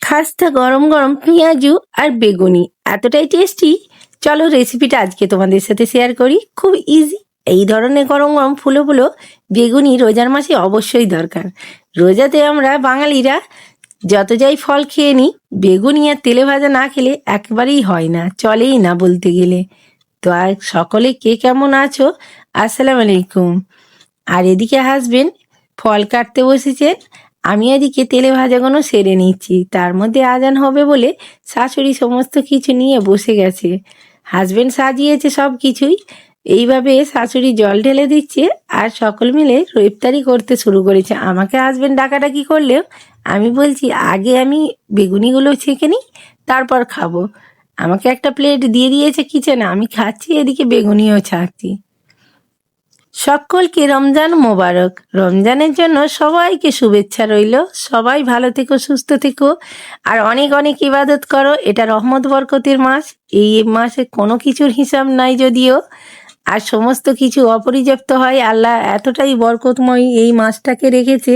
খাস্তা গরম গরম পেঁয়াজু আর বেগুনি এতটাই টেস্টি। চলো রেসিপিটা আজকে তোমাদের সাথে শেয়ার করি। খুব ইজি। এই ধরনের গরম গরম ফুলো ফুলো বেগুনি রোজার মাসে অবশ্যই দরকার। রোজাতে আমরা বাঙালিরা যত যাই ফল খেয়ে নিই, বেগুনি আর তেলে ভাজা না খেলে একবারেই হয় না, চলেই না বলতে গেলে। তো আর সকলে কে কেমন আছো? আসসালামু আলাইকুম। আর এদিকে হাসবেন্ড ফল কাটতে বসেছে, আমি এদিকে তেলে ভাজাগুলো সেরে নিচ্ছি। তার মধ্যে আজান হবে বলে শাশুড়ি সমস্ত কিছু নিয়ে বসে গেছে। হাজবেন্ড সাজিয়েছে সব কিছুই। এইভাবে শাশুড়ি জল ঢেলে দিচ্ছে আর সকল মিলে ইফতারি করতে শুরু করেছে। আমাকে হাজবেন্ড ডাকাডাকি করলেও আমি বলছি আগে আমি বেগুনিগুলো ছেঁকে নিই, তারপর খাবো। আমাকে একটা প্লেট দিয়ে দিয়েছে কিচেনে, আমি খাচ্ছি, এদিকে বেগুনিও ছাড়ছি। সকলকে রমজান মোবারক। রমজানের জন্য সবাইকে শুভেচ্ছা রইল। সবাই ভালো থেকো, সুস্থ থেকো, আর অনেক অনেক ইবাদত করো। এটা রহমত বরকতের মাস। এই মাসে কোনো কিছুর হিসাব নাই যদিও, আর সমস্ত কিছু অপর্যাপ্ত হয়। আল্লাহ এতটাই বরকতময় এই মাসটাকে রেখেছে,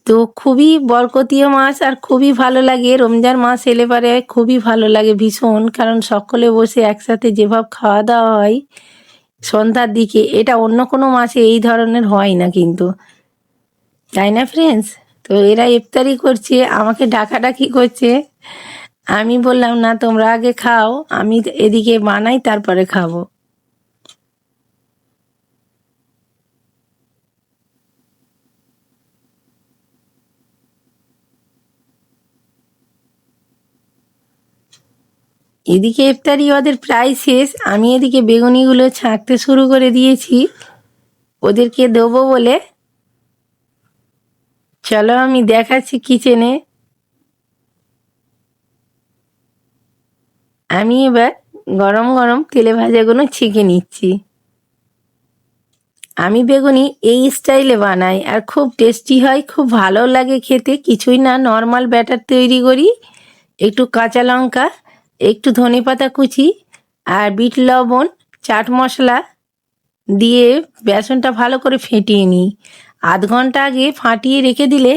তো খুবই বরকতীয় মাস আর খুবই ভালো লাগে। রমজান মাস এলে পরে খুবই ভালো লাগে ভীষণ, কারণ সকলে বসে একসাথে যেভাবে খাওয়া দাওয়া হয় সন্ধ্যার দিকে, এটা অন্য কোনো মাসে এই ধরনের হয় না কিন্তু, তাই না ফ্রেন্ডস? তো এরা ইফতারি করছে, আমাকে ডাকাডাকি করছে। আমি বললাম না, তোমরা আগে খাও, আমি এদিকে বানাই তারপরে খাবো। এদিকে ইফতারি ওদের প্রায় শেষ, আমি এদিকে বেগুনিগুলো ছাঁকতে শুরু করে দিয়েছি ওদেরকে দেবো বলে। চলো আমি দেখাচ্ছি কিচেনে। আমি এবার গরম গরম তেলে ভাজাগুলো ছেঁকে নিচ্ছি। আমি বেগুনি এই স্টাইলে বানাই আর খুব টেস্টি হয়, খুব ভালো লাগে খেতে। কিছুই না, নর্মাল ব্যাটার তৈরি করি, একটু কাঁচা লঙ্কা, একটু ধনেপাতা কুচি আর বিট লবণ, চাট মশলা দিয়ে বেসনটা ভালো করে ফেটিয়ে নিই। আধ ঘন্টা আগে ফাটিয়ে রেখে দিলে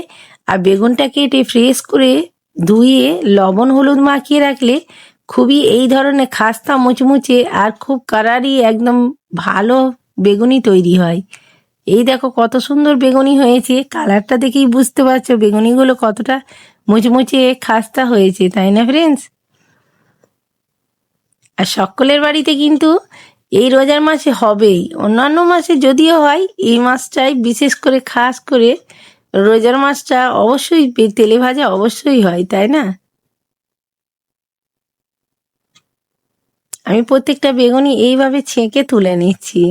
আর বেগুনটা কেটে ফ্রেশ করে ধুয়ে লবণ হলুদ মাখিয়ে রাখলে খুবই এই ধরনের খাস্তা মুচমুচে আর খুব কারারি একদম ভালো বেগুনি তৈরি হয়। এই দেখো কত সুন্দর বেগুনি হয়েছে, কালারটা দেখেই বুঝতে পারছো বেগুনিগুলো কতটা মুচমুচে খাস্তা হয়েছে, তাই না ফ্রেন্ডস? আর সকলের বাড়িতে কিন্তু এই রোজার মাসে হবেই। অন্যান্য মাসে যদিও হয়, এই মাসটাই বিশেষ করে খাস করে রোজার মাসটা অবশ্যই তেলে ভাজা অবশ্যই হয়, তাই না? আমি প্রত্যেকটা বেগুনি এইভাবে ছেঁকে তুলে নিচ্ছি।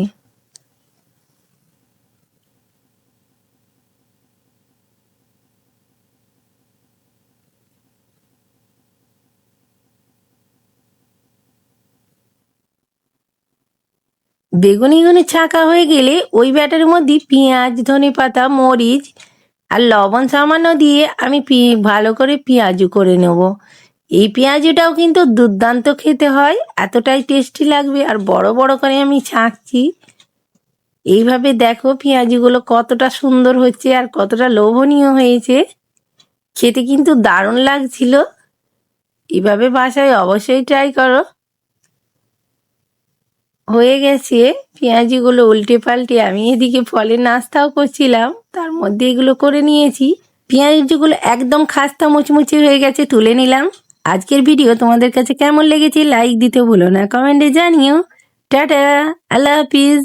বেগুনিগুলো ছাঁকা হয়ে গেলে ওই ব্যাটারের মধ্যে পেঁয়াজ, ধনেপাতা, মরিচ আর লবণ সামান্য দিয়ে আমি ভালো করে পেঁয়াজু করে নেব। এই পেঁয়াজুটাও কিন্তু দুর্দান্ত খেতে হয়, এতটাই টেস্টি লাগবে। আর বড় বড় করে আমি ছাঁকছি। এইভাবে দেখো পেঁয়াজুগুলো কতটা সুন্দর হচ্ছে আর কতটা লোভনীয় হয়েছে, খেতে কিন্তু দারুণ লাগছিল। এভাবে বাসায় অবশ্যই ট্রাই করো। হয়ে গেছে পেঁয়াজিগুলো উল্টে পাল্টে, আমি এদিকে ফলের নাস্তাও করছিলাম, তার মধ্যে এগুলো করে নিয়েছি। পেঁয়াজিগুলো একদম খাস্তা মুচমুচে হয়ে গেছে, তুলে নিলাম। আজকের ভিডিও তোমাদের কাছে কেমন লেগেছে লাইক দিতে ভুলো না, কমেন্টে জানিও। টাটা, আল্লাহ হাফিজ।